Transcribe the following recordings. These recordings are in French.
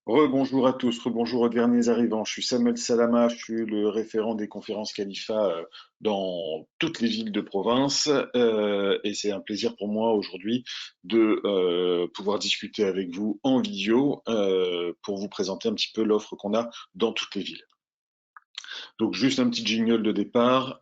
Rebonjour à tous, rebonjour aux derniers arrivants. Je suis Samuel Salama, je suis le référent des conférences Khalifa dans toutes les villes de province et c'est un plaisir pour moi aujourd'hui de pouvoir discuter avec vous en visio pour vous présenter un petit peu l'offre qu'on a dans toutes les villes. Donc juste un petit jingle de départ.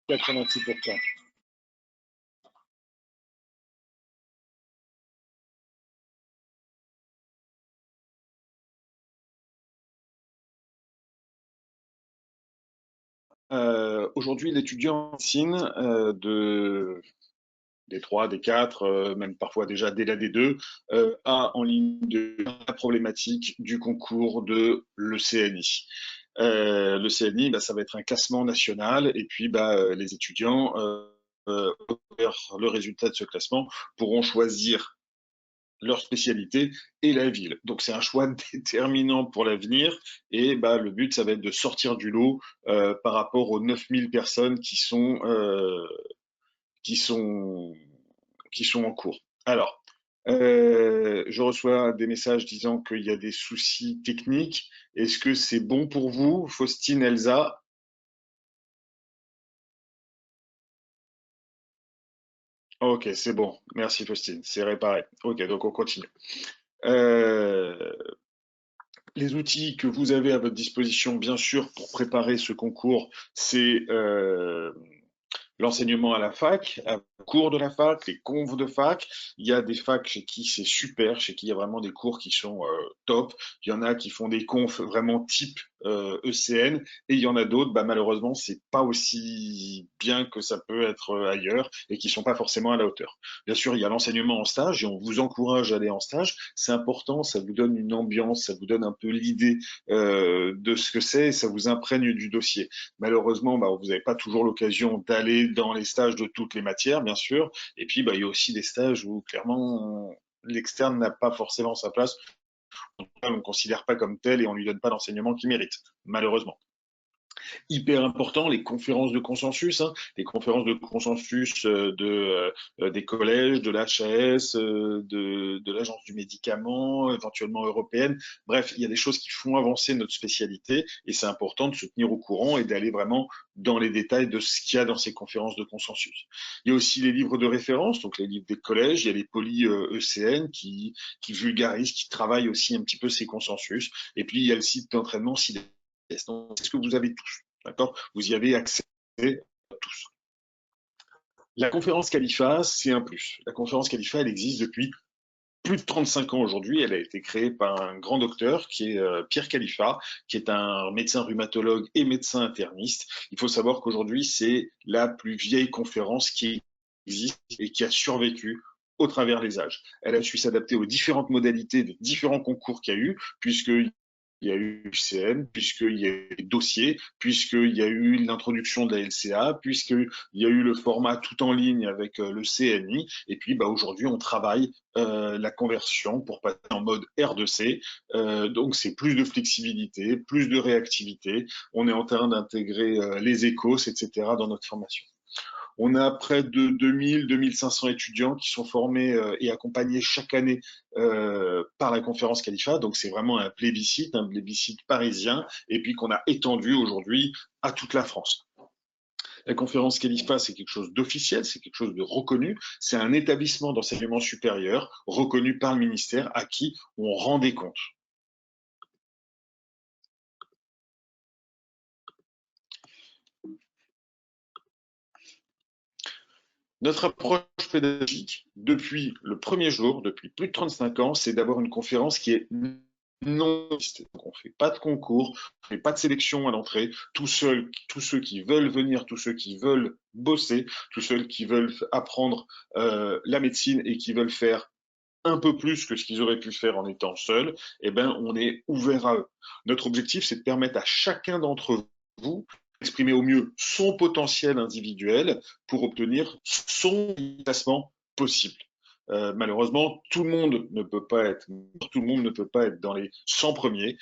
86%. Aujourd'hui, l'étudiant en médecine des 3, des 4, même parfois déjà dès la D2, a en ligne de la problématique du concours de l'ECNI. Le CNI, bah, ça va être un classement national et puis bah, les étudiants, vers le résultat de ce classement, pourront choisir leur spécialité et la ville. Donc c'est un choix déterminant pour l'avenir et bah, le but, ça va être de sortir du lot par rapport aux 9000 personnes qui sont, qui sont en cours. Alors, je reçois des messages disant qu'il y a des soucis techniques. Est-ce que c'est bon pour vous, Faustine, Elsa? Ok, c'est bon. Merci, Faustine. C'est réparé. Ok, donc on continue. Euh, les outils que vous avez à votre disposition, bien sûr, pour préparer ce concours, c'est l'enseignement à la fac, à cours de la fac, les confs de fac. Il y a des facs chez qui c'est super, chez qui il y a vraiment des cours qui sont top. Il y en a qui font des confs vraiment type ECN et il y en a d'autres, bah, malheureusement, c'est pas aussi bien que ça peut être ailleurs et qui sont pas forcément à la hauteur. Bien sûr, il y a l'enseignement en stage et on vous encourage à aller en stage. C'est important, ça vous donne une ambiance, ça vous donne un peu l'idée de ce que c'est, et ça vous imprègne du dossier. Malheureusement, bah, vous n'avez pas toujours l'occasion d'aller dans les stages de toutes les matières, bien sûr. Et puis, bah, il y a aussi des stages où clairement l'externe n'a pas forcément sa place. On ne le considère pas comme tel et on lui donne pas l'enseignement qu'il mérite, malheureusement. Hyper important, les conférences de consensus, hein, les conférences de consensus des collèges, de l'HAS, de l'Agence du médicament, éventuellement européenne. Bref, il y a des choses qui font avancer notre spécialité et c'est important de se tenir au courant et d'aller vraiment dans les détails de ce qu'il y a dans ces conférences de consensus. Il y a aussi les livres de référence, donc les livres des collèges, il y a les polis ECN qui vulgarisent, qui travaillent aussi un petit peu ces consensus. Et puis il y a le site d'entraînement CIDES. Donc, c'est ce que vous avez tous. D'accord? Vous y avez accès tous. La conférence Khalifa, c'est un plus. La conférence Khalifa, elle existe depuis plus de 35 ans aujourd'hui. Elle a été créée par un grand docteur qui est Pierre Khalifa, qui est un médecin rhumatologue et médecin interniste. Il faut savoir qu'aujourd'hui, c'est la plus vieille conférence qui existe et qui a survécu au travers des âges. Elle a su s'adapter aux différentes modalités des différents concours qu'il y a eu, puisque il y a eu CN, puisqu'il y a eu des dossiers, puisqu'il y a eu l'introduction de la LCA, puisqu'il y a eu le format tout en ligne avec le CNI, et puis bah, aujourd'hui on travaille la conversion pour passer en mode R2C, donc c'est plus de flexibilité, plus de réactivité, on est en train d'intégrer les échos, etc. dans notre formation. On a près de 2000-2500 étudiants qui sont formés et accompagnés chaque année par la conférence Khalifa. Donc c'est vraiment un plébiscite parisien, et puis qu'on a étendu aujourd'hui à toute la France. La conférence Khalifa, c'est quelque chose d'officiel, c'est quelque chose de reconnu, c'est un établissement d'enseignement supérieur reconnu par le ministère à qui on rend des comptes. Notre approche pédagogique, depuis le premier jour, depuis plus de 35 ans, c'est d'avoir une conférence qui est non mixte. On ne fait pas de concours, on ne fait pas de sélection à l'entrée. Tous ceux qui veulent venir, tous ceux qui veulent bosser, tous ceux qui veulent apprendre la médecine et qui veulent faire un peu plus que ce qu'ils auraient pu faire en étant seuls, eh ben, on est ouvert à eux. Notre objectif, c'est de permettre à chacun d'entre vous d'exprimer au mieux son potentiel individuel pour obtenir son classement possible. Malheureusement, tout le monde ne peut pas être, tout le monde ne peut pas être dans les 100 premiers.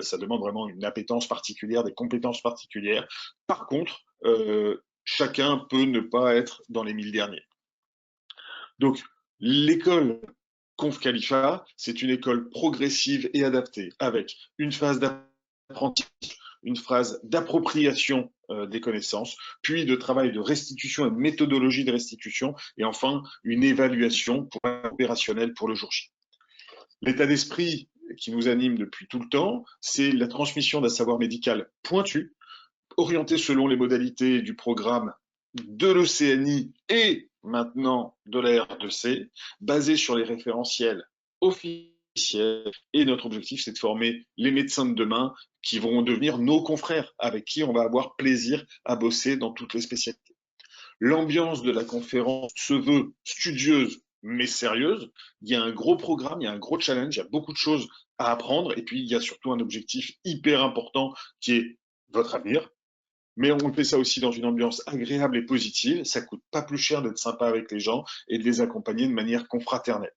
Ça demande vraiment une appétence particulière, des compétences particulières. Par contre, chacun peut ne pas être dans les 1000 derniers. Donc, l'école Conf Khalifa, c'est une école progressive et adaptée, avec une phase d'apprentissage, une phase d'appropriation des connaissances, puis de travail de restitution et de méthodologie de restitution, et enfin une évaluation opérationnelle pour le jour J. L'état d'esprit qui nous anime depuis tout le temps, c'est la transmission d'un savoir médical pointu, orienté selon les modalités du programme de l'ECNI et maintenant de la R2C, basé sur les référentiels officiels. Et notre objectif, c'est de former les médecins de demain qui vont devenir nos confrères, avec qui on va avoir plaisir à bosser dans toutes les spécialités. L'ambiance de la conférence se veut studieuse mais sérieuse. Il y a un gros programme, il y a un gros challenge, il y a beaucoup de choses à apprendre. Et puis, il y a surtout un objectif hyper important qui est votre avenir. Mais on fait ça aussi dans une ambiance agréable et positive. Ça coûte pas plus cher d'être sympa avec les gens et de les accompagner de manière confraternelle.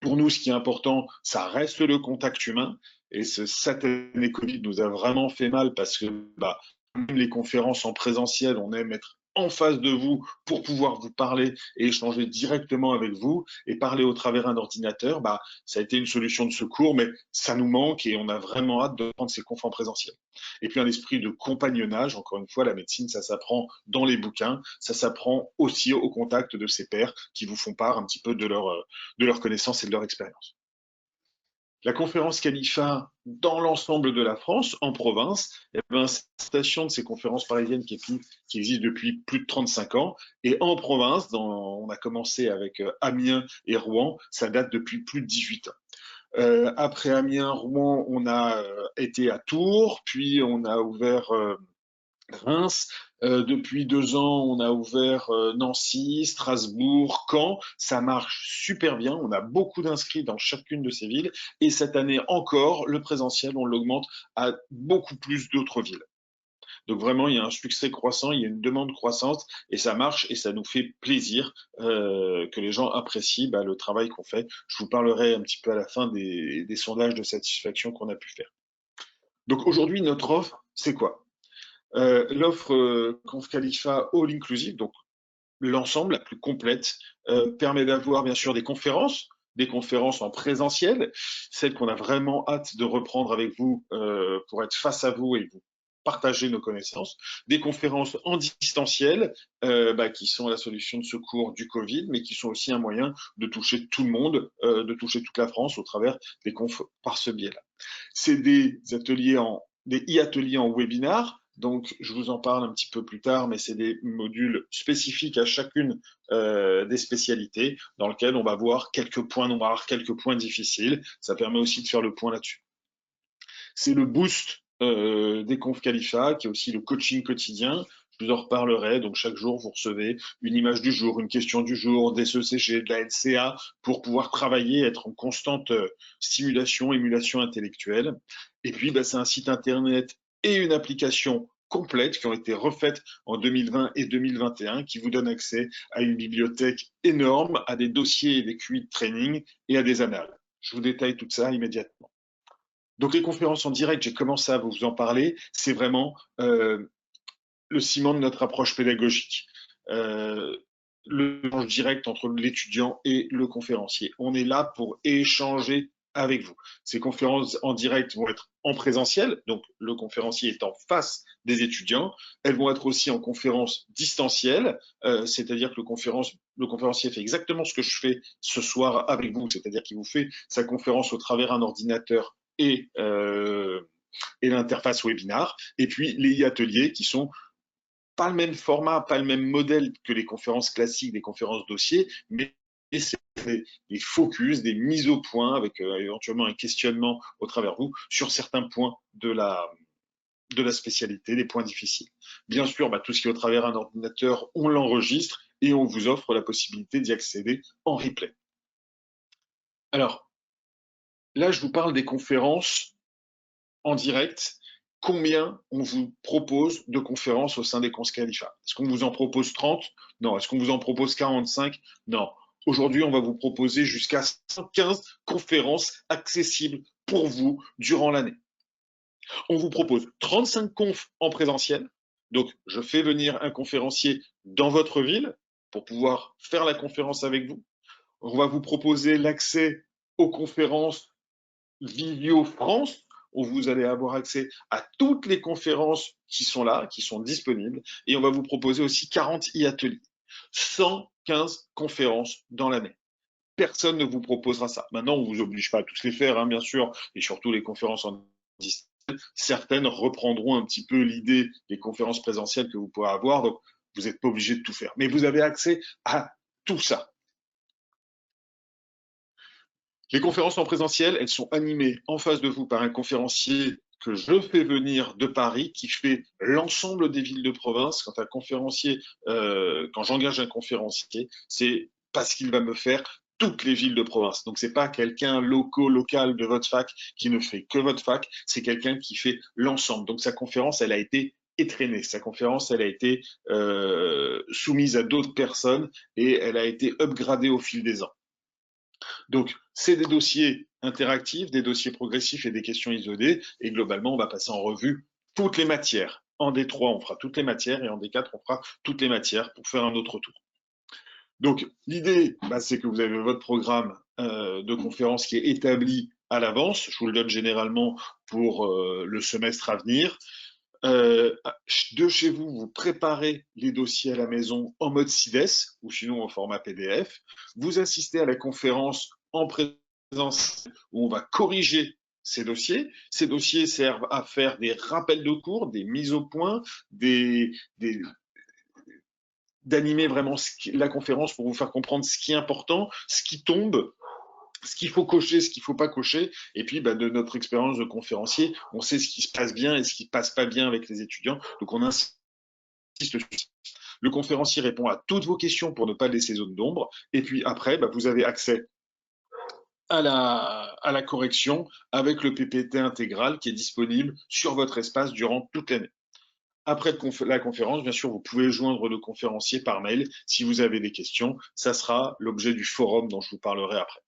Pour nous, ce qui est important, ça reste le contact humain. Et cette année Covid nous a vraiment fait mal parce que même les conférences en présentiel, on aime être en face de vous pour pouvoir vous parler et échanger directement avec vous et parler au travers d'un ordinateur, ça a été une solution de secours, mais ça nous manque et on a vraiment hâte de prendre ces confs en présentiel. Et puis un esprit de compagnonnage, encore une fois, la médecine, ça s'apprend dans les bouquins, ça s'apprend aussi au contact de ses pairs qui vous font part un petit peu de leur connaissance et de leur expérience. La conférence Khalifa dans l'ensemble de la France, en province, c'est une station de ces conférences parisiennes qui existe depuis plus de 35 ans. Et en province, on a commencé avec Amiens et Rouen, ça date depuis plus de 18 ans. Après Amiens, Rouen, on a été à Tours, puis on a ouvert Reims. Depuis 2 ans, on a ouvert Nancy, Strasbourg, Caen. Ça marche super bien. On a beaucoup d'inscrits dans chacune de ces villes. Et cette année encore, le présentiel, on l'augmente à beaucoup plus d'autres villes. Donc vraiment, il y a un succès croissant, il y a une demande croissante et ça marche et ça nous fait plaisir que les gens apprécient le travail qu'on fait. Je vous parlerai un petit peu à la fin des sondages de satisfaction qu'on a pu faire. Donc aujourd'hui, notre offre, c'est quoi? L'offre Conf Khalifa All Inclusive, donc l'ensemble la plus complète, permet d'avoir bien sûr des conférences en présentiel, celles qu'on a vraiment hâte de reprendre avec vous pour être face à vous et vous partager nos connaissances, des conférences en distanciel qui sont la solution de secours du Covid, mais qui sont aussi un moyen de toucher tout le monde, de toucher toute la France au travers des confs par ce biais-là. C'est des e-ateliers en webinar. Donc, je vous en parle un petit peu plus tard, mais c'est des modules spécifiques à chacune des spécialités dans lesquels on va voir quelques points noirs, quelques points difficiles. Ça permet aussi de faire le point là-dessus. C'est le boost des confs Khalifa, qui est aussi le coaching quotidien. Je vous en reparlerai. Donc, chaque jour, vous recevez une image du jour, une question du jour, des ECG, de la LCA, pour pouvoir travailler, être en constante stimulation, émulation intellectuelle. Et puis, c'est un site internet et une application complète qui ont été refaites en 2020 et 2021 qui vous donnent accès à une bibliothèque énorme, à des dossiers et des QI de training et à des annales. Je vous détaille tout ça immédiatement. Donc les conférences en direct, j'ai commencé à vous en parler, c'est vraiment le ciment de notre approche pédagogique. Le échange direct entre l'étudiant et le conférencier. On est là pour échanger avec vous. Ces conférences en direct vont être en présentiel, donc le conférencier est en face des étudiants. Elles vont être aussi en conférence distancielle, c'est-à-dire que le conférencier fait exactement ce que je fais ce soir avec vous, c'est-à-dire qu'il vous fait sa conférence au travers un ordinateur et l'interface webinar, et puis les ateliers qui sont pas le même format, pas le même modèle que les conférences classiques, des conférences dossiers, mais c'est des focus, des mises au point avec éventuellement un questionnement au travers vous sur certains points de la spécialité, des points difficiles. Bien sûr, tout ce qui est au travers un ordinateur, on l'enregistre et on vous offre la possibilité d'y accéder en replay. Alors, là, je vous parle des conférences en direct. Combien on vous propose de conférences au sein des Cons Khalifa? Est-ce qu'on vous en propose 30? Non. Est-ce qu'on vous en propose 45? Non. Aujourd'hui, on va vous proposer jusqu'à 115 conférences accessibles pour vous durant l'année. On vous propose 35 confs en présentiel. Donc, je fais venir un conférencier dans votre ville pour pouvoir faire la conférence avec vous. On va vous proposer l'accès aux conférences Visio France, où vous allez avoir accès à toutes les conférences qui sont là, qui sont disponibles, et on va vous proposer aussi 40 e-ateliers, 115 conférences dans l'année. Personne ne vous proposera ça. Maintenant, on ne vous oblige pas à tous les faire, bien sûr, et surtout les conférences en distanciel. Certaines reprendront un petit peu l'idée des conférences présentielles que vous pourrez avoir, donc vous n'êtes pas obligé de tout faire. Mais vous avez accès à tout ça. Les conférences en présentiel, elles sont animées en face de vous par un conférencier que je fais venir de Paris, qui fait l'ensemble des villes de province. Quand j'engage un conférencier, c'est parce qu'il va me faire toutes les villes de province. Donc c'est pas quelqu'un local de votre fac qui ne fait que votre fac, c'est quelqu'un qui fait l'ensemble. Donc sa conférence, elle a été étraînée. Sa conférence, elle a été soumise à d'autres personnes et elle a été upgradée au fil des ans. Donc, c'est des dossiers interactifs, des dossiers progressifs et des questions isolées. Et globalement, on va passer en revue toutes les matières. En D3, on fera toutes les matières et en D4, on fera toutes les matières pour faire un autre tour. Donc, l'idée, c'est que vous avez votre programme de conférence qui est établi à l'avance. Je vous le donne généralement pour le semestre à venir. De chez vous, vous préparez les dossiers à la maison en mode CIDES ou sinon en format PDF. Vous assistez à la conférence en présence où on va corriger ces dossiers. Ces dossiers servent à faire des rappels de cours, des mises au point, d'animer vraiment la conférence pour vous faire comprendre ce qui est important, ce qui tombe, ce qu'il faut cocher, ce qu'il ne faut pas cocher. Et puis, de notre expérience de conférencier, on sait ce qui se passe bien et ce qui ne passe pas bien avec les étudiants. Donc, on insiste dessus. Le conférencier répond à toutes vos questions pour ne pas laisser zone d'ombre. Et puis après, vous avez accès à la correction avec le PPT intégral qui est disponible sur votre espace durant toute l'année. Après la conférence, bien sûr, vous pouvez joindre le conférencier par mail si vous avez des questions. Ça sera l'objet du forum dont je vous parlerai après.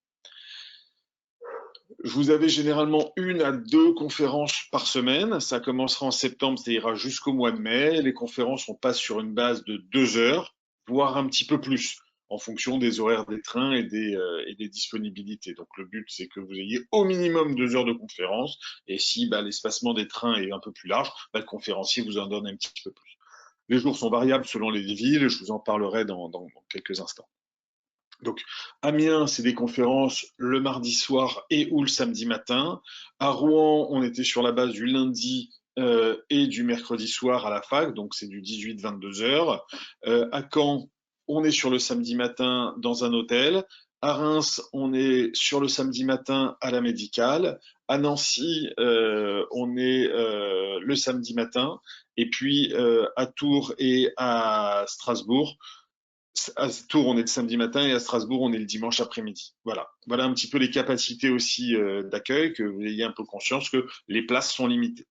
Vous avez généralement 1 à 2 conférences par semaine. Ça commencera en septembre, ça ira jusqu'au mois de mai. Les conférences, on passe sur une base de 2 heures, voire un petit peu plus, en fonction des horaires des trains et des disponibilités. Donc le but, c'est que vous ayez au minimum 2 heures de conférence. Et si l'espacement des trains est un peu plus large, le conférencier vous en donne un petit peu plus. Les jours sont variables selon les villes, je vous en parlerai dans quelques instants. Donc, Amiens, c'est des conférences le mardi soir et ou le samedi matin. À Rouen, on était sur la base du lundi et du mercredi soir à la fac, donc c'est du 18-22 heures. À Caen, on est sur le samedi matin dans un hôtel. À Reims, on est sur le samedi matin à la médicale. À Nancy, on est le samedi matin. Et puis à Tours et à Strasbourg, à Tours, on est le samedi matin et à Strasbourg, on est le dimanche après-midi. Voilà un petit peu les capacités aussi d'accueil, que vous ayez un peu conscience que les places sont limitées.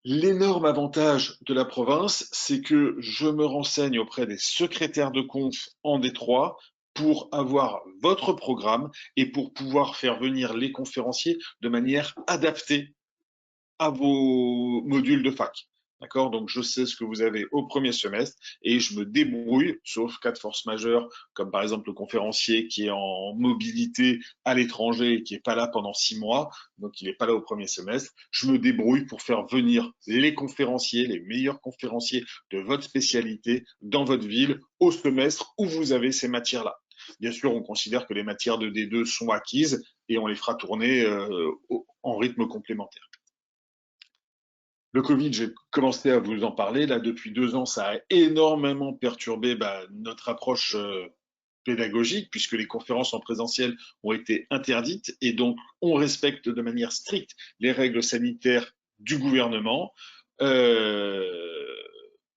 L'énorme avantage de la province, c'est que je me renseigne auprès des secrétaires de conf en D3 pour avoir votre programme et pour pouvoir faire venir les conférenciers de manière adaptée à vos modules de fac. D'accord? Donc, je sais ce que vous avez au premier semestre et je me débrouille, sauf cas de force majeure, comme par exemple le conférencier qui est en mobilité à l'étranger et qui n'est pas là pendant 6 mois, donc il n'est pas là au premier semestre. Je me débrouille pour faire venir les conférenciers, les meilleurs conférenciers de votre spécialité dans votre ville au semestre où vous avez ces matières-là. Bien sûr, on considère que les matières de D2 sont acquises et on les fera tourner en rythme complémentaire. Le Covid, j'ai commencé à vous en parler. Là, depuis 2 ans, ça a énormément perturbé notre approche pédagogique, puisque les conférences en présentiel ont été interdites et donc on respecte de manière stricte les règles sanitaires du gouvernement. Euh,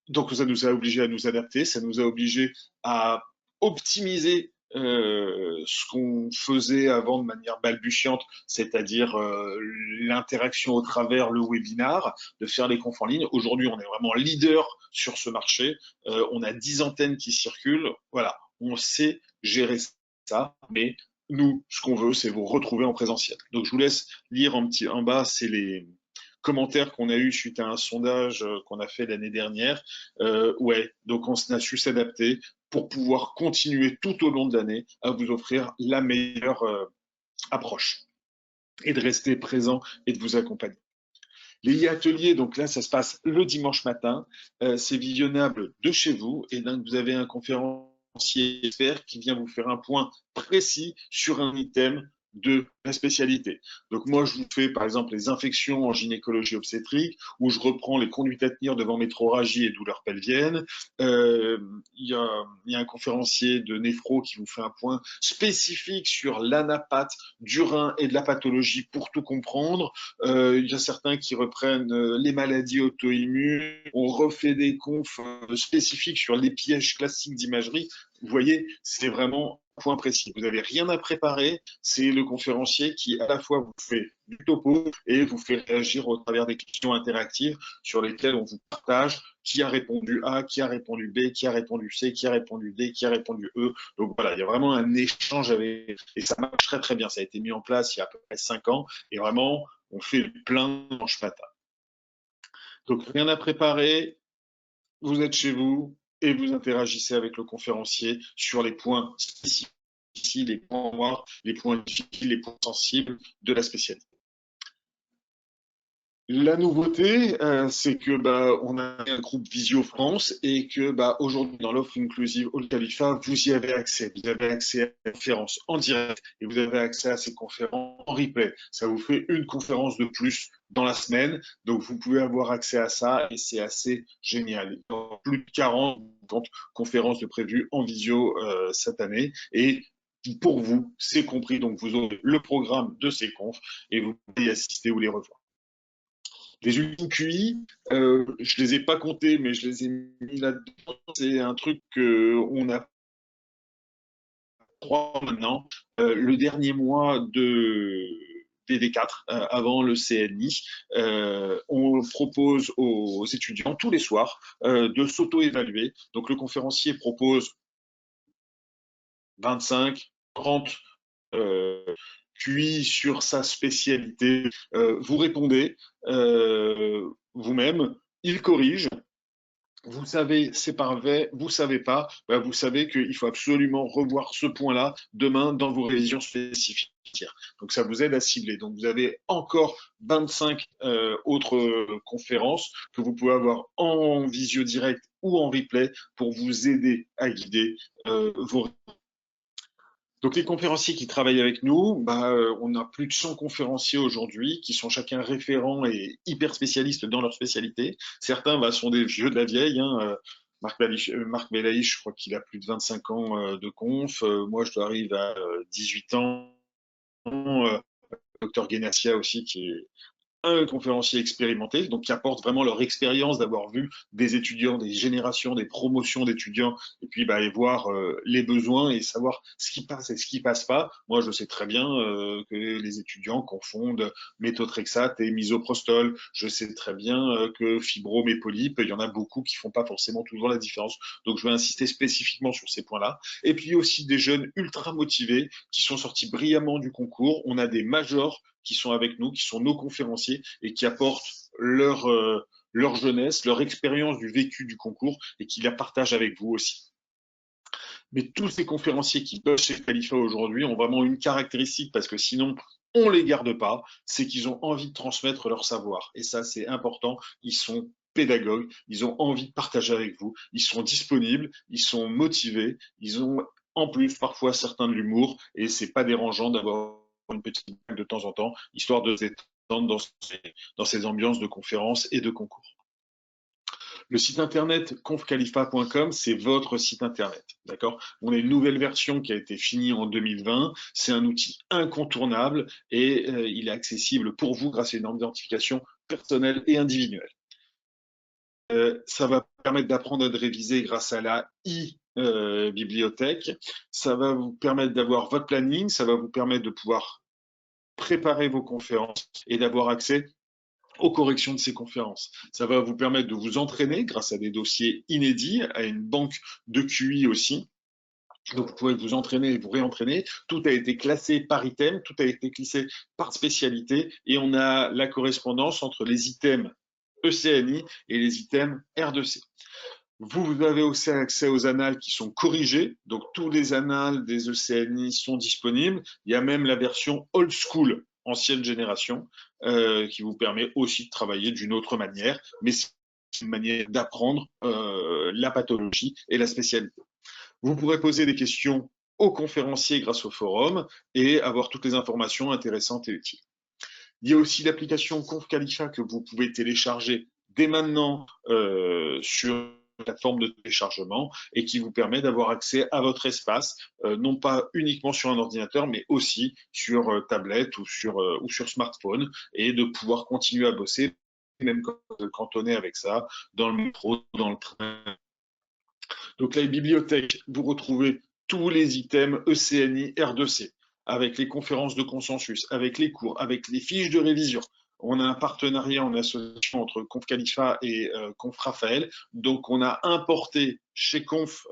donc ça nous a obligés à nous adapter, ça nous a obligés à optimiser ce qu'on faisait avant de manière balbutiante, c'est-à-dire l'interaction au travers le webinar, de faire les confs en ligne. Aujourd'hui, on est vraiment leader sur ce marché. On a 10 antennes qui circulent. Voilà, on sait gérer ça, mais nous, ce qu'on veut, c'est vous retrouver en présentiel. Donc, je vous laisse lire en bas, c'est les commentaires qu'on a eu suite à un sondage qu'on a fait l'année dernière. Ouais, donc on a su s'adapter pour pouvoir continuer tout au long de l'année à vous offrir la meilleure approche et de rester présent et de vous accompagner. Les ateliers, donc là, ça se passe le dimanche matin. C'est visionnable de chez vous. Et donc, vous avez un conférencier expert qui vient vous faire un point précis sur un item de la spécialité. Donc moi, je vous fais par exemple les infections en gynécologie obstétrique, où je reprends les conduites à tenir devant métrorragie et douleurs pelviennes. Il y a un conférencier de néphro qui vous fait un point spécifique sur l'anapathe, du rein et de la pathologie pour tout comprendre. Il y a certains qui reprennent les maladies auto-immunes. On refait des confs spécifiques sur les pièges classiques d'imagerie. Vous voyez, c'est vraiment un point précis. Vous n'avez rien à préparer. C'est le conférencier qui, à la fois, vous fait du topo et vous fait réagir au travers des questions interactives sur lesquelles on vous partage qui a répondu A, qui a répondu B, qui a répondu C, qui a répondu D, qui a répondu E. Donc voilà, il y a vraiment un échange avec... Et ça marche très très bien. Ça a été mis en place il y a à peu près 5 ans. Et vraiment, on fait plein dimanche matin. Donc rien à préparer, vous êtes chez vous et vous interagissez avec le conférencier sur les points spécifiques, les points noirs, les points difficiles, les points sensibles de la spécialité. La nouveauté, c'est que on a un groupe Visio France et que aujourd'hui dans l'offre inclusive All Khalifa, vous y avez accès. Vous avez accès à la conférence en direct et vous avez accès à ces conférences en replay. Ça vous fait une conférence de plus dans la semaine, donc vous pouvez avoir accès à ça et c'est assez génial. Il y a plus de 40 conférences de prévues en visio cette année et pour vous, c'est compris. Donc vous aurez le programme de ces confs et vous pouvez y assister ou les revoir. Les ultimes QI, je les ai pas comptés, mais je les ai mis là-dedans. C'est un truc qu'on a 3 maintenant. Le dernier mois de VD4, avant le CNI, on propose aux étudiants tous les soirs de s'auto-évaluer. Donc le conférencier propose 25, 30 QI sur sa spécialité. Vous répondez vous-même, il corrige. Vous savez, c'est parfait. Vous savez pas, vous savez qu'il faut absolument revoir ce point-là demain dans vos révisions spécifiques. Donc ça vous aide à cibler. Donc vous avez encore 25 autres conférences que vous pouvez avoir en visio direct ou en replay pour vous aider à guider vos. Donc les conférenciers qui travaillent avec nous, on a plus de 100 conférenciers aujourd'hui qui sont chacun référents et hyper spécialistes dans leur spécialité. Certains sont des vieux de la vieille. Marc Belaïch, je crois qu'il a plus de 25 ans de conf. Moi, je dois arriver à 18 ans. Docteur Guénassia aussi, qui est un conférencier expérimenté, donc qui apporte vraiment leur expérience d'avoir vu des étudiants, des générations, des promotions d'étudiants, et puis et voir les besoins et savoir ce qui passe et ce qui passe pas. Moi, je sais très bien que les étudiants confondent méthotrexate et misoprostol. Je sais très bien que fibrome et polype, il y en a beaucoup qui font pas forcément toujours la différence. Donc, je vais insister spécifiquement sur ces points-là. Et puis aussi des jeunes ultra motivés qui sont sortis brillamment du concours. On a des majors qui sont avec nous, qui sont nos conférenciers et qui apportent leur jeunesse, leur expérience du vécu du concours et qui la partagent avec vous aussi. Mais tous ces conférenciers qui bossent chez Khalifa aujourd'hui ont vraiment une caractéristique, parce que sinon, on les garde pas, c'est qu'ils ont envie de transmettre leur savoir. Et ça, c'est important. Ils sont pédagogues, ils ont envie de partager avec vous, ils sont disponibles, ils sont motivés, ils ont en plus parfois certains de l'humour, et c'est pas dérangeant d'avoir une petite blague de temps en temps, histoire de se détendre dans ces ambiances de conférences et de concours. Le site internet confkhalifa.com, c'est votre site internet, d'accord? On a une nouvelle version qui a été finie en 2020. C'est un outil incontournable et il est accessible pour vous grâce à une identification personnelle et individuelle. Ça va permettre d'apprendre à réviser grâce à la bibliothèque. Ça va vous permettre d'avoir votre planning. Ça va vous permettre de pouvoir préparer vos conférences et d'avoir accès aux corrections de ces conférences. Ça va vous permettre de vous entraîner grâce à des dossiers inédits, à une banque de QI aussi. Donc vous pouvez vous entraîner et vous réentraîner. Tout a été classé par item, tout a été classé par spécialité et on a la correspondance entre les items ECNI et les items R2C. Vous avez aussi accès aux annales qui sont corrigées, donc tous les annales des ECNI sont disponibles. Il y a même la version old school, ancienne génération, qui vous permet aussi de travailler d'une autre manière, mais c'est une manière d'apprendre la pathologie et la spécialité. Vous pourrez poser des questions aux conférenciers grâce au forum et avoir toutes les informations intéressantes et utiles. Il y a aussi l'application ConfKalifa que vous pouvez télécharger dès maintenant sur la plateforme de téléchargement et qui vous permet d'avoir accès à votre espace, non pas uniquement sur un ordinateur, mais aussi sur tablette ou sur smartphone, et de pouvoir continuer à bosser, même quand on est avec ça, dans le métro, dans le train. Donc la bibliothèque, vous retrouvez tous les items ECNI R2C, avec les conférences de consensus, avec les cours, avec les fiches de révision. On a un partenariat en association entre Conf Khalifa et Conf Raphaël. Donc, on a importé chez Conf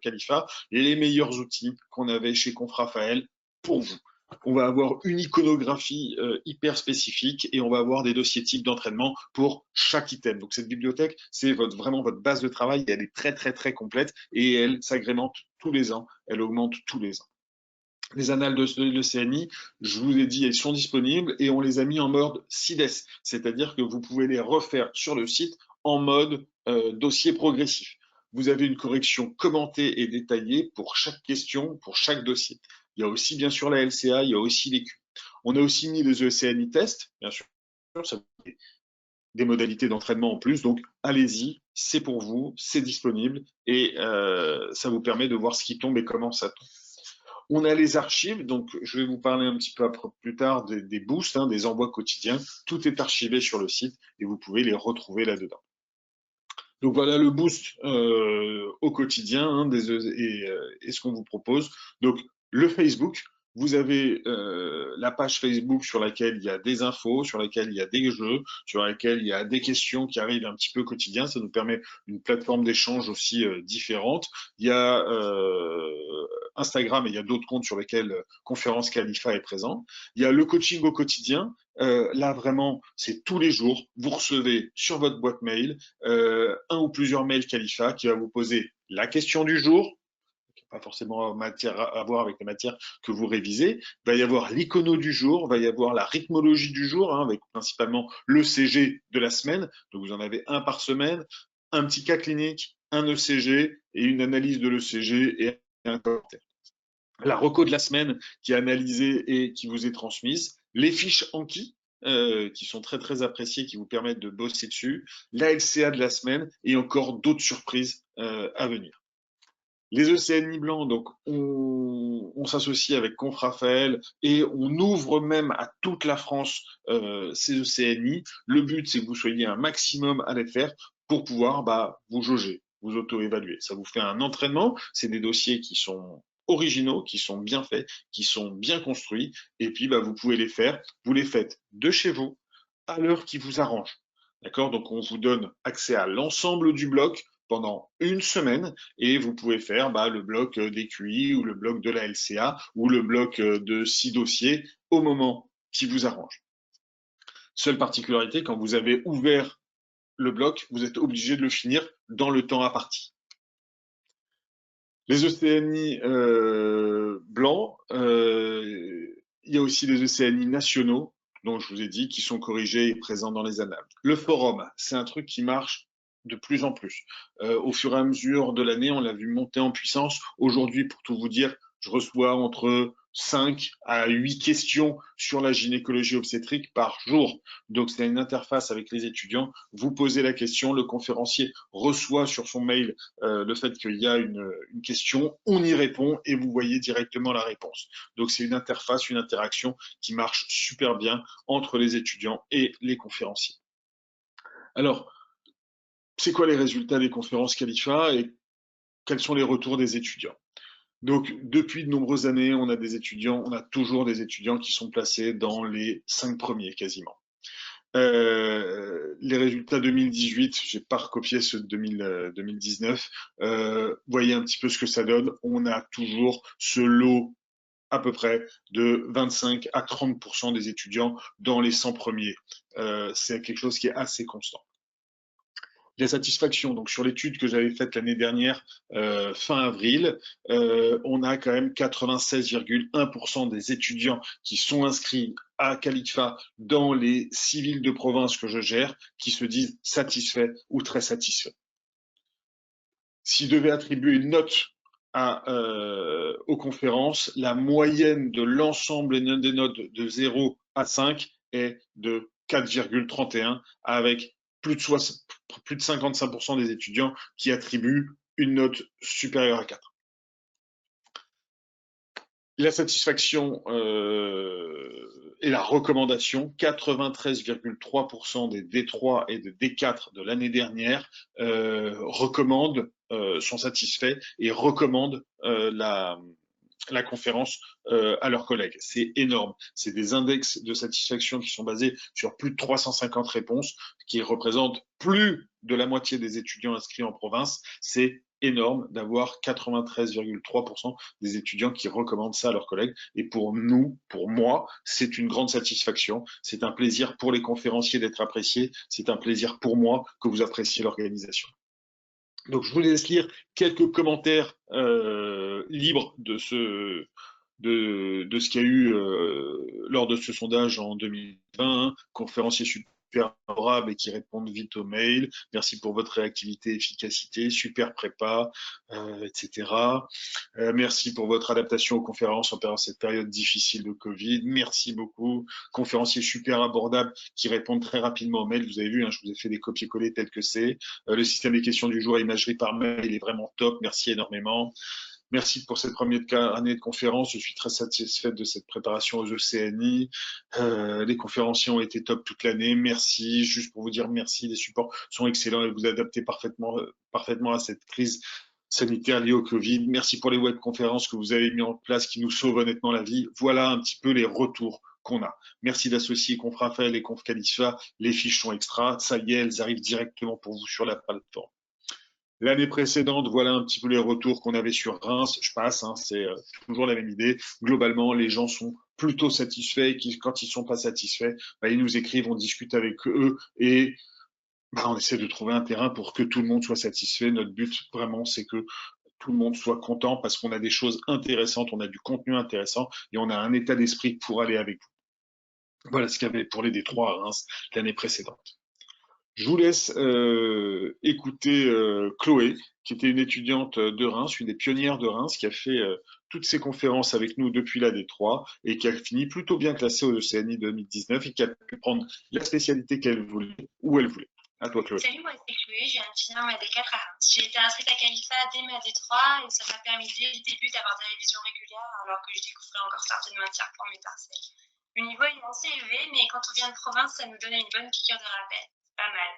Khalifa les meilleurs outils qu'on avait chez Conf Raphaël pour vous. On va avoir une iconographie hyper spécifique et on va avoir des dossiers types d'entraînement pour chaque item. Donc cette bibliothèque, c'est vraiment votre base de travail. Elle est très très très complète et elle s'agrémente tous les ans. Elle augmente tous les ans. Les annales de l'ECNI, je vous ai dit, elles sont disponibles et on les a mis en mode CIDES, c'est-à-dire que vous pouvez les refaire sur le site en mode dossier progressif. Vous avez une correction commentée et détaillée pour chaque question, pour chaque dossier. Il y a aussi bien sûr la LCA, il y a aussi les Q. On a aussi mis les ECNI tests, bien sûr, ça des modalités d'entraînement en plus, donc allez-y, c'est pour vous, c'est disponible et ça vous permet de voir ce qui tombe et comment ça tombe. On a les archives, donc je vais vous parler un petit peu plus tard des boosts, des envois quotidiens. Tout est archivé sur le site et vous pouvez les retrouver là-dedans. Donc voilà le boost au quotidien et ce qu'on vous propose. Donc le Facebook, vous avez la page Facebook sur laquelle il y a des infos, sur laquelle il y a des jeux, sur laquelle il y a des questions qui arrivent un petit peu quotidien. Ça nous permet une plateforme d'échange aussi différente. Il y a Instagram et il y a d'autres comptes sur lesquels Conférence Khalifa est présent. Il y a le coaching au quotidien. Là, vraiment, c'est tous les jours. Vous recevez sur votre boîte mail un ou plusieurs mails Khalifa qui va vous poser la question du jour, pas forcément matière à voir avec les matières que vous révisez. Il va y avoir l'icono du jour, il va y avoir la rythmologie du jour, avec principalement le CG de la semaine. Donc vous en avez un par semaine, un petit cas clinique, un ECG et une analyse de l'ECG et un commentaire. La reco de la semaine qui est analysée et qui vous est transmise, les fiches Anki, qui sont très très appréciées, qui vous permettent de bosser dessus, la LCA de la semaine et encore d'autres surprises à venir. Les ECNI blancs, donc on s'associe avec Conf Raphaël et on ouvre même à toute la France ces ECNI. Le but, c'est que vous soyez un maximum à les faire pour pouvoir vous jauger, vous auto-évaluer. Ça vous fait un entraînement. C'est des dossiers qui sont originaux, qui sont bien faits, qui sont bien construits. Et puis, vous pouvez les faire. Vous les faites de chez vous, à l'heure qui vous arrange. D'accord? Donc, on vous donne accès à l'ensemble du bloc pendant une semaine et vous pouvez faire le bloc des QI ou le bloc de la LCA ou le bloc de 6 dossiers au moment qui vous arrange. Seule particularité, quand vous avez ouvert le bloc, vous êtes obligé de le finir dans le temps imparti. Les ECNI blancs, il y a aussi les ECNI nationaux, dont je vous ai dit, qui sont corrigés et présents dans les annales. Le forum, c'est un truc qui marche de plus en plus. Au fur et à mesure de l'année, on l'a vu monter en puissance. Aujourd'hui, pour tout vous dire, je reçois entre 5 à 8 questions sur la gynécologie obstétrique par jour. Donc, c'est une interface avec les étudiants. Vous posez la question, le conférencier reçoit sur son mail le fait qu'il y a une question, on y répond et vous voyez directement la réponse. Donc, c'est une interface, une interaction qui marche super bien entre les étudiants et les conférenciers. Alors, c'est quoi les résultats des conférences Khalifa et quels sont les retours des étudiants? Donc, depuis de nombreuses années, on a toujours des étudiants qui sont placés dans les 5 premiers quasiment. Les résultats 2018, j'ai pas recopié ceux de 2019. Voyez un petit peu ce que ça donne. On a toujours ce lot à peu près de 25 à 30% des étudiants dans les 100 premiers. C'est quelque chose qui est assez constant. La satisfaction, donc sur l'étude que j'avais faite l'année dernière, fin avril, on a quand même 96,1% des étudiants qui sont inscrits à Khalifa dans les 6 villes de province que je gère, qui se disent satisfaits ou très satisfaits. S'ils devaient attribuer une note aux conférences, la moyenne de l'ensemble des notes de 0 à 5 est de 4,31 avec plus de 55% des étudiants qui attribuent une note supérieure à 4. La satisfaction et la recommandation, 93,3% des D3 et de D4 de l'année dernière sont satisfaits et recommandent la conférence à leurs collègues. C'est énorme. C'est des index de satisfaction qui sont basés sur plus de 350 réponses, qui représentent plus de la moitié des étudiants inscrits en province. C'est énorme d'avoir 93,3% des étudiants qui recommandent ça à leurs collègues. Et pour nous, pour moi, c'est une grande satisfaction. C'est un plaisir pour les conférenciers d'être appréciés. C'est un plaisir pour moi que vous appréciez l'organisation. Donc, je vous laisse lire quelques commentaires libres de ce qu'il y a eu lors de ce sondage en 2020. Hein. Conférencier super favorable et qui répondent vite aux mails. Merci pour votre réactivité, efficacité, super prépa, etc. Merci pour votre adaptation aux conférences en cette période difficile de Covid. Merci beaucoup. Conférencier super abordable qui répondent très rapidement aux mails. Vous avez vu, hein, je vous ai fait des copier-coller tel que c'est. Le système des questions du jour et imagerie par mail, il est vraiment top. Merci énormément. Merci pour cette première année de conférence. Je suis très satisfaite de cette préparation aux ECNI. Les conférenciers ont été top toute l'année. Merci. Juste pour vous dire merci. Les supports sont excellents et vous adaptez parfaitement à cette crise sanitaire liée au Covid. Merci pour les webconférences que vous avez mis en place qui nous sauvent honnêtement la vie. Voilà un petit peu les retours qu'on a. Merci d'associer Confrafel et Conf Khalifa. Les fiches sont extra. Ça y est, elles arrivent directement pour vous sur la plateforme. L'année précédente, voilà un petit peu les retours qu'on avait sur Reims. Je passe, hein, c'est toujours la même idée. Globalement, les gens sont plutôt satisfaits. Quand ils sont pas satisfaits, ils nous écrivent, on discute avec eux et on essaie de trouver un terrain pour que tout le monde soit satisfait. Notre but, vraiment, c'est que tout le monde soit content parce qu'on a des choses intéressantes, on a du contenu intéressant et on a un état d'esprit pour aller avec vous. Voilà ce qu'il y avait pour les D3 à Reims l'année précédente. Je vous laisse écouter Chloé, qui était une étudiante de Reims, une des pionnières de Reims, qui a fait toutes ses conférences avec nous depuis la D3 et qui a fini plutôt bien classée au ECNI 2019 et qui a pu prendre la spécialité qu'elle voulait, où elle voulait. À toi, Chloé. Salut, moi c'est Chloé, j'ai un petit ma D4 à Reims. J'ai été inscrite à Khalifa dès ma D3 et ça m'a permis dès le début d'avoir des révisions régulières alors que je découvrais encore certaines matières pour mes partiels. Le niveau est assez élevé, mais quand on vient de province, ça nous donnait une bonne piqûre de rappel. Pas mal.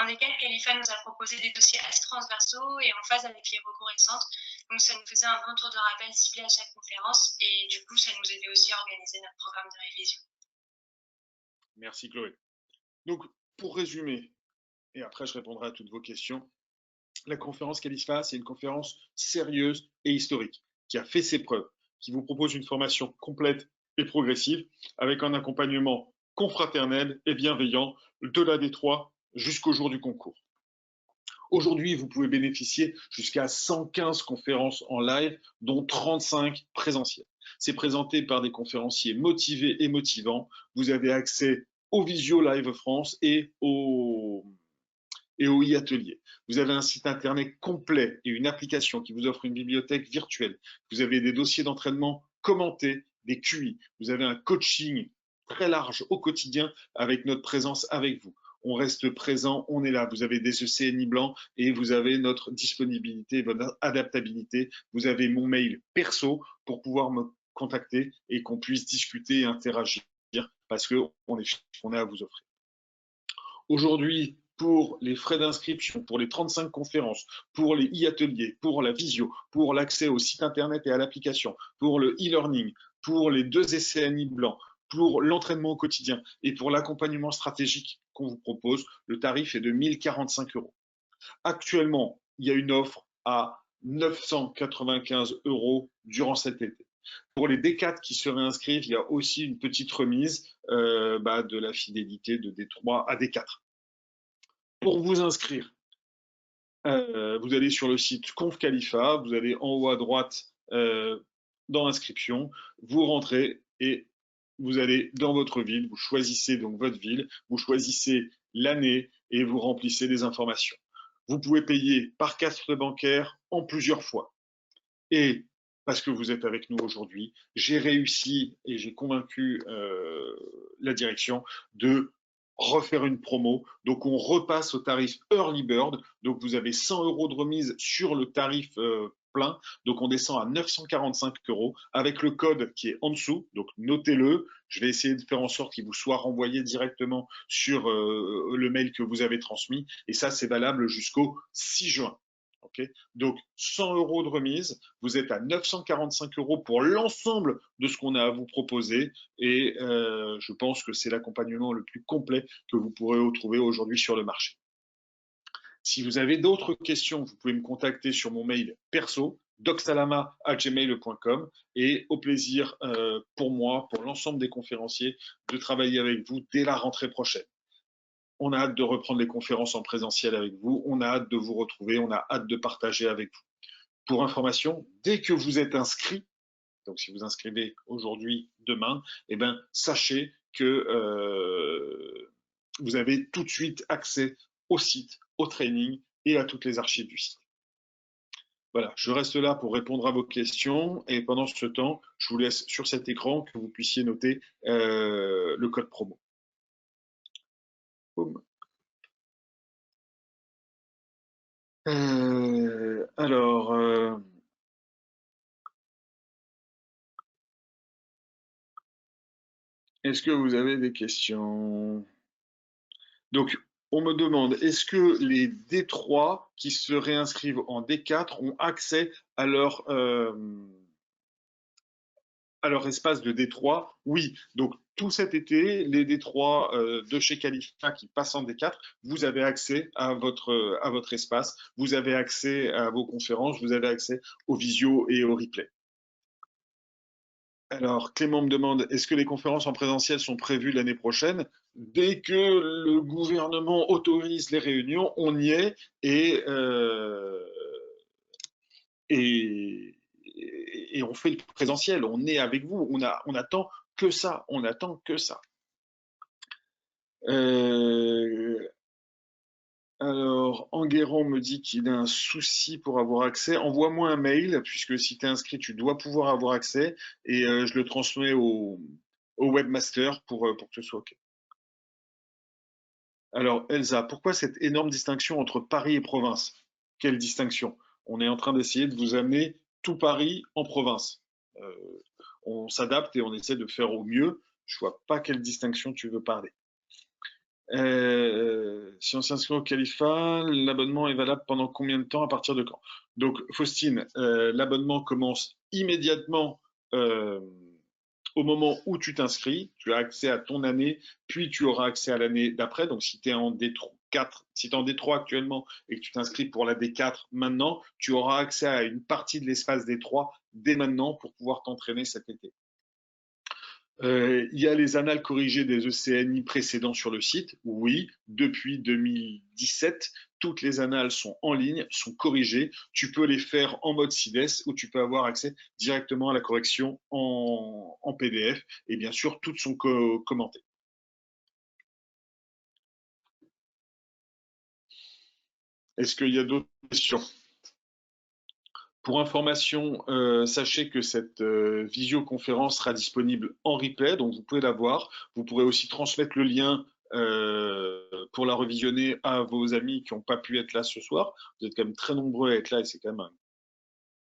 En école, Khalifa nous a proposé des dossiers assez transversaux et en phase avec les recours récentes, donc ça nous faisait un bon tour de rappel ciblé à chaque conférence et du coup, ça nous aidait aussi à organiser notre programme de révision. Merci Chloé. Donc, pour résumer, et après je répondrai à toutes vos questions, la conférence Khalifa, c'est une conférence sérieuse et historique, qui a fait ses preuves, qui vous propose une formation complète et progressive, avec un accompagnement confraternel et bienveillant de la D3 jusqu'au jour du concours. Aujourd'hui, vous pouvez bénéficier jusqu'à 115 conférences en live, dont 35 présentielles. C'est présenté par des conférenciers motivés et motivants. Vous avez accès au Visio Live France et au e-atelier. Vous avez un site internet complet et une application qui vous offre une bibliothèque virtuelle. Vous avez des dossiers d'entraînement commentés, des QI. Vous avez un coaching très large au quotidien avec notre présence avec vous. On reste présent, on est là. Vous avez des ECNI blancs et vous avez notre disponibilité, votre adaptabilité. Vous avez mon mail perso pour pouvoir me contacter et qu'on puisse discuter et interagir parce qu'on est à vous offrir. Aujourd'hui, pour les frais d'inscription, pour les 35 conférences, pour les e-ateliers, pour la visio, pour l'accès au site internet et à l'application, pour le e-learning, pour les 2 ECNI blancs, pour l'entraînement au quotidien et pour l'accompagnement stratégique qu'on vous propose, le tarif est de 1045 €. Actuellement, il y a une offre à 995 € durant cet été. Pour les D4 qui se réinscrivent, il y a aussi une petite remise de la fidélité de D3 à D4. Pour vous inscrire, vous allez sur le site Conf Khalifa, vous allez en haut à droite dans l'inscription, vous rentrez et vous allez dans votre ville, vous choisissez donc votre ville, vous choisissez l'année et vous remplissez les informations. Vous pouvez payer par carte bancaire en plusieurs fois. Et parce que vous êtes avec nous aujourd'hui, j'ai réussi et j'ai convaincu la direction de refaire une promo. Donc, on repasse au tarif Early Bird. Donc, vous avez 100 € de remise sur le tarif plein. Donc, on descend à 945 € avec le code qui est en dessous. Donc, notez-le. Je vais essayer de faire en sorte qu'il vous soit renvoyé directement sur le mail que vous avez transmis. Et ça, c'est valable jusqu'au 6 juin. Okay, donc 100 € de remise, vous êtes à 945 € pour l'ensemble de ce qu'on a à vous proposer et je pense que c'est l'accompagnement le plus complet que vous pourrez retrouver aujourd'hui sur le marché. Si vous avez d'autres questions, vous pouvez me contacter sur mon mail perso docsalama@gmail.com et au plaisir pour moi, pour l'ensemble des conférenciers, de travailler avec vous dès la rentrée prochaine. On a hâte de reprendre les conférences en présentiel avec vous. On a hâte de vous retrouver. On a hâte de partager avec vous. Pour information, dès que vous êtes inscrit, donc si vous inscrivez aujourd'hui, demain, eh ben, sachez que vous avez tout de suite accès au site, au training et à toutes les archives du site. Voilà, je reste là pour répondre à vos questions et pendant ce temps, je vous laisse sur cet écran que vous puissiez noter le code promo. Boum. Est-ce que vous avez des questions? Donc, on me demande, est-ce que les D3 qui se réinscrivent en D4 ont accès à leur espace de D3? Oui. Donc, tout cet été, les D3 de chez Khalifa qui passent en D4, vous avez accès à votre espace, vous avez accès à vos conférences, vous avez accès aux visio et aux replays. Alors, Clément me demande, est-ce que les conférences en présentiel sont prévues l'année prochaine? Dès que le gouvernement autorise les réunions, on y est et on fait le présentiel. On est avec vous. On attend que ça. On attend que ça. Alors, Enguerrand me dit qu'il a un souci pour avoir accès. Envoie-moi un mail, puisque si tu es inscrit, tu dois pouvoir avoir accès. Et je le transmets au webmaster pour que ce soit OK. Alors, Elsa, pourquoi cette énorme distinction entre Paris et province? Quelle distinction? On est en train d'essayer de vous amener tout Paris en province. On s'adapte et on essaie de faire au mieux. Je vois pas quelle distinction tu veux parler. Si on s'inscrit au Khalifa, l'abonnement est valable pendant combien de temps, à partir de quand? Donc, Faustine, l'abonnement commence immédiatement au moment où tu t'inscris. Tu as accès à ton année, puis tu auras accès à l'année d'après. Donc, si tu es en D4, si tu es en D3 actuellement et que tu t'inscris pour la D4 maintenant, tu auras accès à une partie de l'espace D3 dès maintenant pour pouvoir t'entraîner cet été. Il y a les annales corrigées des ECNI précédents sur le site. Oui, depuis 2017, toutes les annales sont en ligne, sont corrigées. Tu peux les faire en mode CIDES ou tu peux avoir accès directement à la correction en PDF. Et bien sûr, toutes sont commentées. Est-ce qu'il y a d'autres questions? Pour information, sachez que cette visioconférence sera disponible en replay, donc vous pouvez la voir. Vous pourrez aussi transmettre le lien pour la revisionner à vos amis qui n'ont pas pu être là ce soir. Vous êtes quand même très nombreux à être là et c'est quand même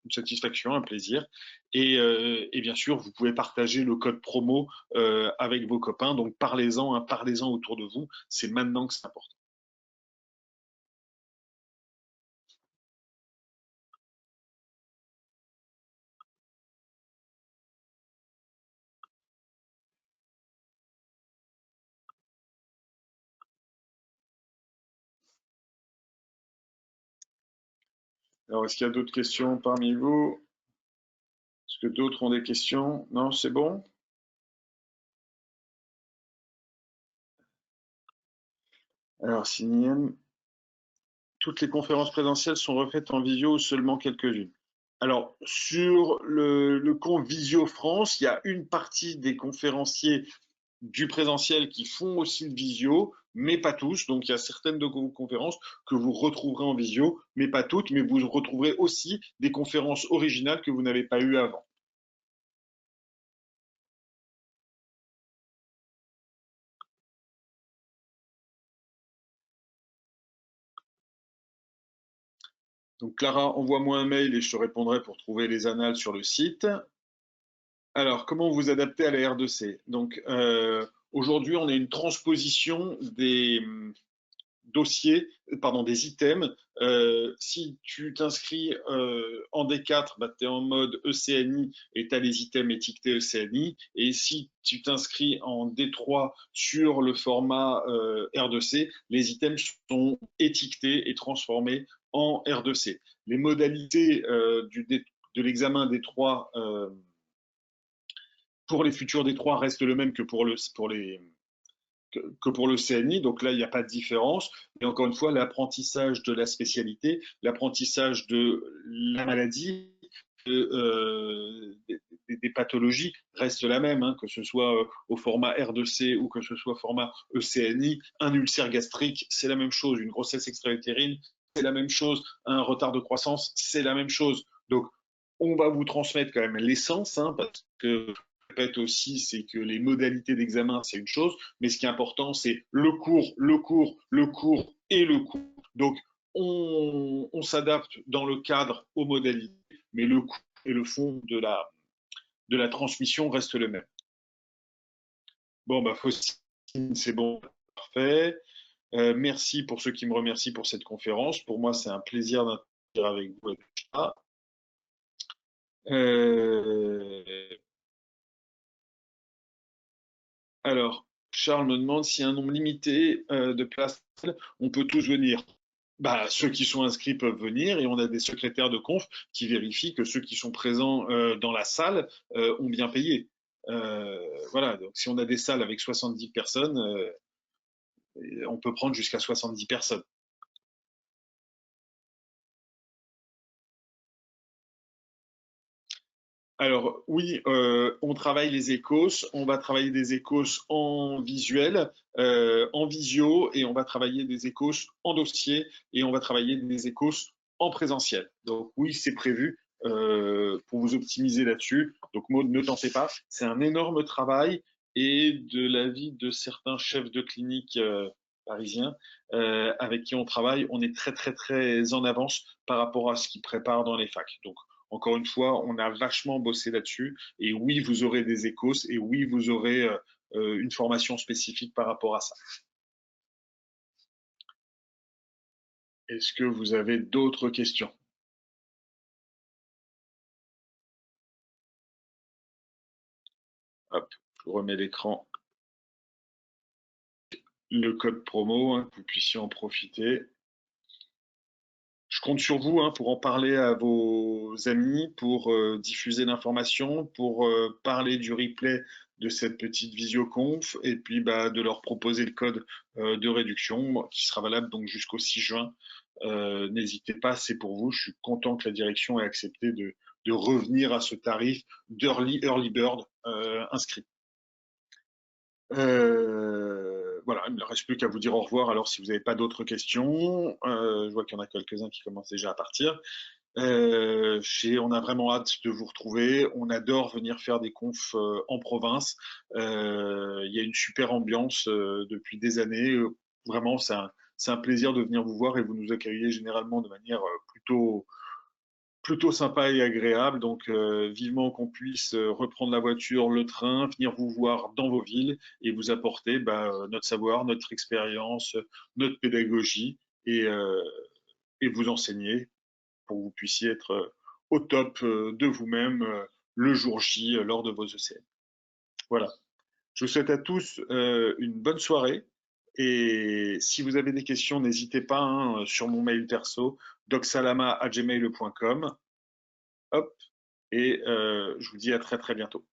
une satisfaction, un plaisir. Et bien sûr, vous pouvez partager le code promo avec vos copains. Donc parlez-en, hein, parlez-en autour de vous. C'est maintenant que c'est important. Alors, est-ce qu'il y a d'autres questions parmi vous? Est-ce que d'autres ont des questions? Non, c'est bon? Alors, Signiem, toutes les conférences présentielles sont refaites en visio ou seulement quelques-unes? Alors, sur le compte Visio France, il y a une partie des conférenciers du présentiel qui font aussi le visio, mais pas tous. Donc, il y a certaines de vos conférences que vous retrouverez en visio, mais pas toutes. Mais vous retrouverez aussi des conférences originales que vous n'avez pas eues avant. Donc, Clara, envoie-moi un mail et je te répondrai pour trouver les annales sur le site. Alors, comment vous adapter à la R2C? Donc, aujourd'hui, on a une transposition des dossiers, pardon, des items. Si tu t'inscris en D4, bah, tu es en mode ECNI et tu as les items étiquetés ECNI. Et si tu t'inscris en D3 sur le format R2C, les items sont étiquetés et transformés en R2C. Les modalités de l'examen D3 pour les futurs D3 restent le même que pour le CNI, donc là, il n'y a pas de différence. Et encore une fois, l'apprentissage de la spécialité, l'apprentissage de la maladie, des pathologies reste la même, hein, que ce soit au format R2C ou que ce soit au format ECNI. Un ulcère gastrique, c'est la même chose. Une grossesse extra-utérine, c'est la même chose. Un retard de croissance, c'est la même chose. Donc, on va vous transmettre quand même l'essence, hein, parce que répète aussi, c'est que les modalités d'examen, c'est une chose, mais ce qui est important, c'est le cours, le cours, le cours et le cours. Donc, on s'adapte dans le cadre aux modalités, mais le cours et le fond de la transmission restent le même. Bon, bah, Faustine, c'est bon, parfait. Merci pour ceux qui me remercient pour cette conférence. Pour moi, c'est un plaisir d'interagir avec vous. Euh, Alors, Charles me demande s'il y a un nombre limité de places, on peut tous venir. Bah, ceux qui sont inscrits peuvent venir et on a des secrétaires de conf qui vérifient que ceux qui sont présents dans la salle ont bien payé. Voilà, donc si on a des salles avec 70 personnes, on peut prendre jusqu'à 70 personnes. Alors oui, on travaille les écos, on va travailler des écos en visuel, en visio, et on va travailler des écos en dossier, et on va travailler des écos en présentiel. Donc oui, c'est prévu pour vous optimiser là-dessus. Donc Maud, ne t'en fais pas, c'est un énorme travail, et de l'avis de certains chefs de clinique parisiens avec qui on travaille, on est très très très en avance par rapport à ce qu'ils préparent dans les facs. Donc encore une fois, on a vachement bossé là-dessus. Et oui, vous aurez des échos et oui, vous aurez une formation spécifique par rapport à ça. Est-ce que vous avez d'autres questions? Hop, je vous remets l'écran. Le code promo, hein, que vous puissiez en profiter. compte sur vous hein, pour en parler à vos amis, pour diffuser l'information, pour parler du replay de cette petite visioconf et puis bah, de leur proposer le code de réduction qui sera valable donc jusqu'au 6 juin. N'hésitez pas, c'est pour vous. Je suis content que la direction ait accepté de revenir à ce tarif early bird inscrit. Voilà, il ne me reste plus qu'à vous dire au revoir. Alors, si vous n'avez pas d'autres questions, je vois qu'il y en a quelques-uns qui commencent déjà à partir. On a vraiment hâte de vous retrouver. On adore venir faire des confs en province. Il y a une super ambiance depuis des années. Vraiment, c'est un plaisir de venir vous voir et vous nous accueillez généralement de manière plutôt sympa et agréable. Donc, vivement qu'on puisse reprendre la voiture, le train, venir vous voir dans vos villes et vous apporter notre savoir, notre expérience, notre pédagogie et vous enseigner pour que vous puissiez être au top de vous-même le jour J lors de vos ECN. Voilà. Je vous souhaite à tous une bonne soirée. Et si vous avez des questions, n'hésitez pas hein, sur mon mail perso, docsalama@gmail.com. Hop, et je vous dis à très très bientôt.